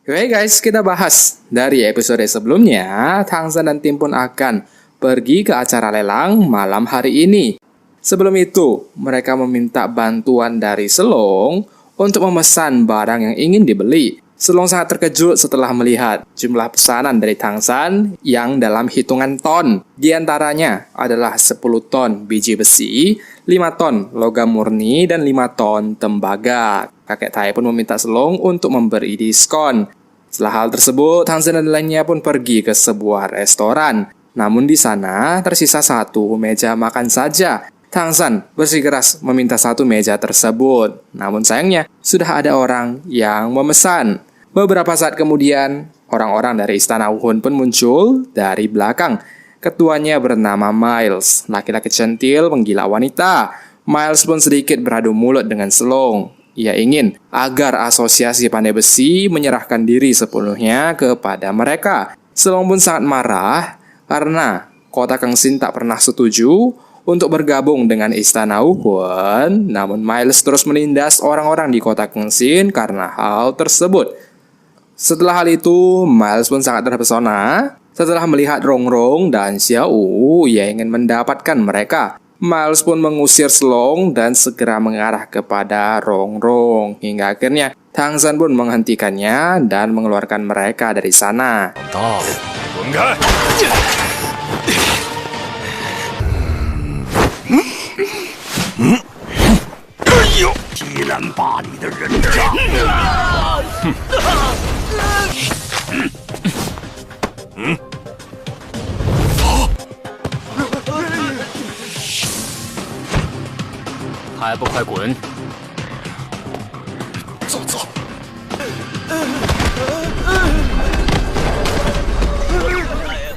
Oke guys, kita bahas. Dari episode sebelumnya, Tangsan dan tim pun akan pergi ke acara lelang malam hari ini. Sebelum itu, mereka meminta bantuan dari Selong untuk memesan barang yang ingin dibeli. Selong sangat terkejut setelah melihat jumlah pesanan dari Tangsan yang dalam hitungan ton. Di antaranya adalah 10 ton biji besi, 5 ton logam murni, dan 5 ton tembaga. Kakek Tai pun meminta Selong untuk memberi diskon. Setelah hal tersebut, Tangsan dan lainnya pun pergi ke sebuah restoran. Namun di sana tersisa satu meja makan saja. Tangsan bersikeras meminta satu meja tersebut. Namun sayangnya, sudah ada orang yang memesan. Beberapa saat kemudian, orang-orang dari Istana Wuhun pun muncul dari belakang. Ketuanya bernama Miles, laki-laki centil penggila wanita. Miles pun sedikit beradu mulut dengan Selong. Ia ingin agar asosiasi pandai besi menyerahkan diri sepenuhnya kepada mereka. Selong pun sangat marah karena kota Kangxin tak pernah setuju untuk bergabung dengan Istana Wuhun. Namun Miles terus menindas orang-orang di kota Kangxin karena hal tersebut. Setelah hal itu, Miles pun sangat terpesona. Setelah melihat Rongrong dan Xiao, ia ingin mendapatkan mereka. Miles pun mengusir Selong dan segera mengarah kepada Rongrong. Hingga akhirnya, Tangsan pun menghentikannya dan mengeluarkan mereka dari sana. Enggak. 既然把你的人渣，还不快滚！走走。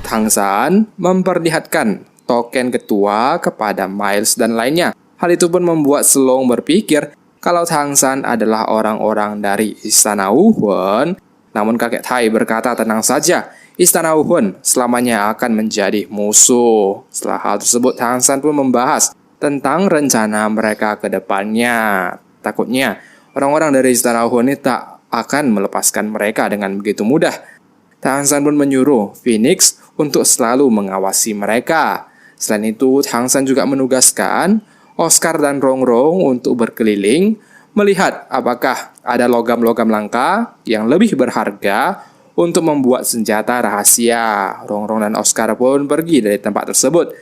Tangsan memperlihatkan token ketua kepada Miles dan lainnya. Hal itu pun membuat Selong berpikir kalau Tangsan adalah orang-orang dari Istana Wuhun. Namun kakek Tai berkata tenang saja, Istana Wuhun selamanya akan menjadi musuh. Setelah hal tersebut, Tangsan pun membahas tentang rencana mereka ke depannya. Takutnya orang-orang dari Istana Wuhun ini tak akan melepaskan mereka dengan begitu mudah. Tangsan pun menyuruh Phoenix untuk selalu mengawasi mereka. Selain itu, Tangsan juga menugaskan Oscar dan Rongrong untuk berkeliling, melihat apakah ada logam-logam langka yang lebih berharga untuk membuat senjata rahasia. Rongrong dan Oscar pun pergi dari tempat tersebut.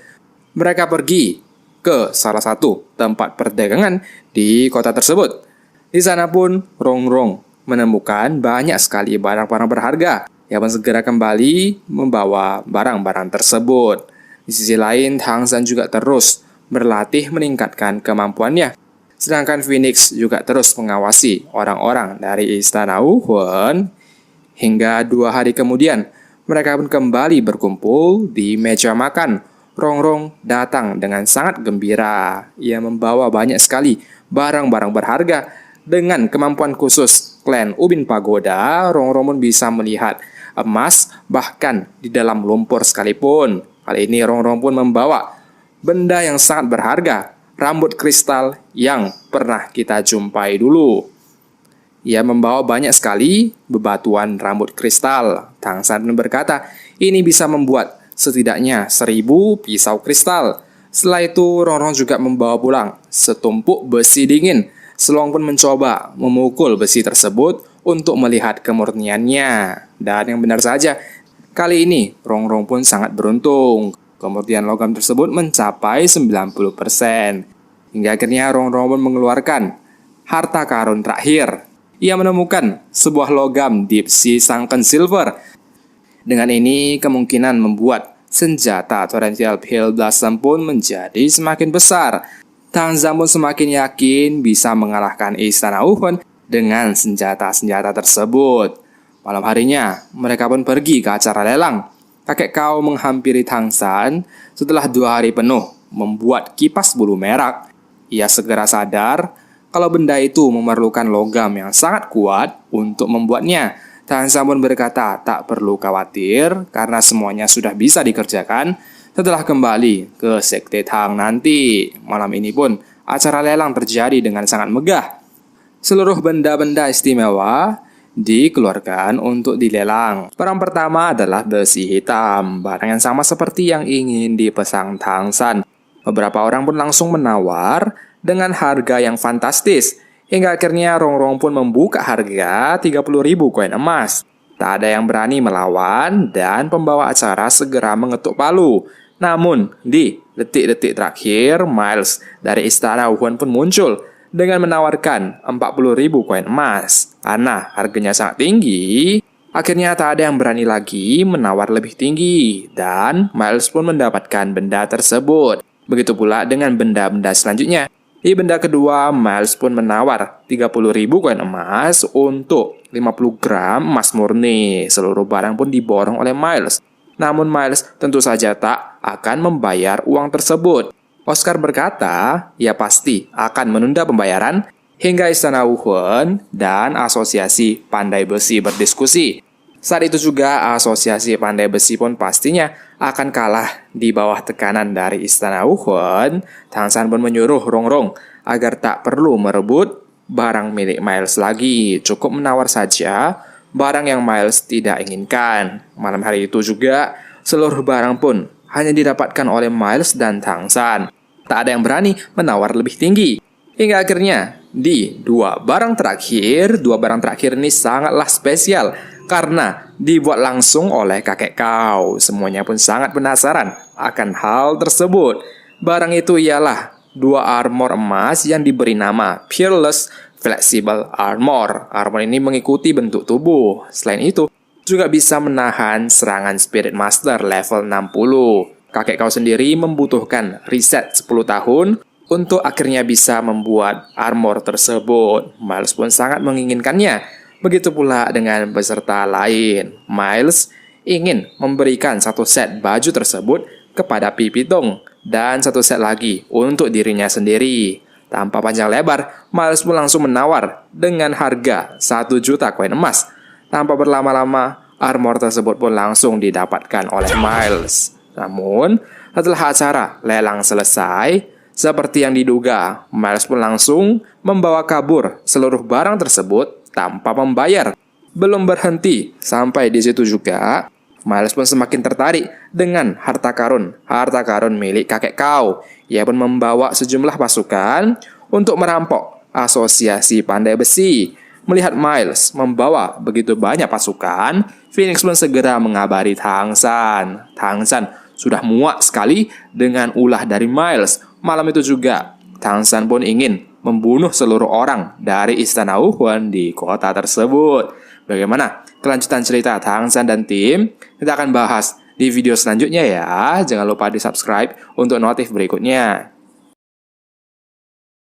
Mereka pergi ke salah satu tempat perdagangan di kota tersebut. Di sana pun Rongrong menemukan banyak sekali barang-barang berharga. Ia pun segera kembali membawa barang-barang tersebut. Di sisi lain, Tangsan juga terus berlatih meningkatkan kemampuannya. Sedangkan Phoenix juga terus mengawasi orang-orang dari Istana Wuhun. Hingga 2 hari kemudian, mereka pun kembali berkumpul di meja makan. Rongrong datang dengan sangat gembira. Ia membawa banyak sekali barang-barang berharga. Dengan kemampuan khusus klan Ubin Pagoda, Rongrong pun bisa melihat emas bahkan di dalam lumpur sekalipun. Kali ini Rongrong pun membawa benda yang sangat berharga, rambut kristal yang pernah kita jumpai dulu. Ia membawa banyak sekali bebatuan rambut kristal. Tangsan berkata, ini bisa membuat setidaknya 1000 pisau kristal. Setelah itu, Rongrong juga membawa pulang setumpuk besi dingin. Selong pun mencoba memukul besi tersebut untuk melihat kemurniannya. Dan yang benar saja, kali ini Rongrong pun sangat beruntung. Kemudian logam tersebut mencapai 90%. Hingga akhirnya Rongrong pun mengeluarkan harta karun terakhir. Ia menemukan sebuah logam Deep Sea Sunken Silver. Dengan ini kemungkinan membuat senjata Torrential Pale Blossom pun menjadi semakin besar. Tangsan pun semakin yakin bisa mengalahkan Istana Wuhun dengan senjata-senjata tersebut. Malam harinya mereka pun pergi ke acara lelang. Kakek Kau menghampiri Tangsan setelah 2 hari penuh membuat kipas bulu merah. Ia segera sadar kalau benda itu memerlukan logam yang sangat kuat untuk membuatnya. Tangsan pun berkata tak perlu khawatir karena semuanya sudah bisa dikerjakan setelah kembali ke Sekte Tang nanti. Malam ini pun acara lelang terjadi dengan sangat megah. Seluruh benda-benda istimewa dikeluarkan untuk dilelang. Barang pertama adalah besi hitam, barang yang sama seperti yang ingin dipesang Tang San. Beberapa orang pun langsung menawar dengan harga yang fantastis, hingga akhirnya Rongrong pun membuka harga 30.000 koin emas. Tak ada yang berani melawan dan pembawa acara segera mengetuk palu. Namun, di detik-detik terakhir, Miles dari Istana Wuhan pun muncul dengan menawarkan 40.000 koin emas. Karena harganya sangat tinggi, akhirnya tak ada yang berani lagi menawar lebih tinggi, dan Miles pun mendapatkan benda tersebut. Begitu pula dengan benda-benda selanjutnya. Di benda kedua, Miles pun menawar 30.000 koin emas untuk 50 gram emas murni. Seluruh barang pun diborong oleh Miles. Namun Miles tentu saja tak akan membayar uang tersebut. Oscar berkata, ia pasti akan menunda pembayaran hingga Istana Wuhan dan Asosiasi Pandai Besi berdiskusi. Saat itu juga Asosiasi Pandai Besi pun pastinya akan kalah di bawah tekanan dari Istana Wuhan. Tang San pun menyuruh Rongrong agar tak perlu merebut barang milik Miles lagi. Cukup menawar saja barang yang Miles tidak inginkan. Malam hari itu juga seluruh barang pun hanya didapatkan oleh Miles dan Tang San. Tak ada yang berani menawar lebih tinggi. Hingga akhirnya di dua barang terakhir ini sangatlah spesial karena dibuat langsung oleh kakek kau. Semuanya pun sangat penasaran akan hal tersebut. Barang itu ialah dua armor emas yang diberi nama Peerless Flexible Armor. Armor ini mengikuti bentuk tubuh. Selain itu, juga bisa menahan serangan Spirit Master level 60. Kakek kau sendiri membutuhkan riset 10 tahun untuk akhirnya bisa membuat armor tersebut. Miles pun sangat menginginkannya. Begitu pula dengan peserta lain. Miles ingin memberikan satu set baju tersebut kepada Pi Pitong dan satu set lagi untuk dirinya sendiri. Tanpa panjang lebar, Miles pun langsung menawar dengan harga 1 juta koin emas. Tanpa berlama-lama, armor tersebut pun langsung didapatkan oleh Miles. Namun, setelah acara lelang selesai, seperti yang diduga, Miles pun langsung membawa kabur seluruh barang tersebut tanpa membayar. Belum berhenti sampai di situ juga, Miles pun semakin tertarik dengan harta karun milik kakek kau. Ia pun membawa sejumlah pasukan untuk merampok Asosiasi Pandai Besi. Melihat Miles membawa begitu banyak pasukan, Phoenix pun segera mengabari Tang San. Tang San sudah muak sekali dengan ulah dari Miles. Malam itu juga, Tang San pun ingin membunuh seluruh orang dari Istana Wuhan di kota tersebut. Bagaimana kelanjutan cerita Tang San dan tim? Kita akan bahas di video selanjutnya ya. Jangan lupa di subscribe untuk notif berikutnya.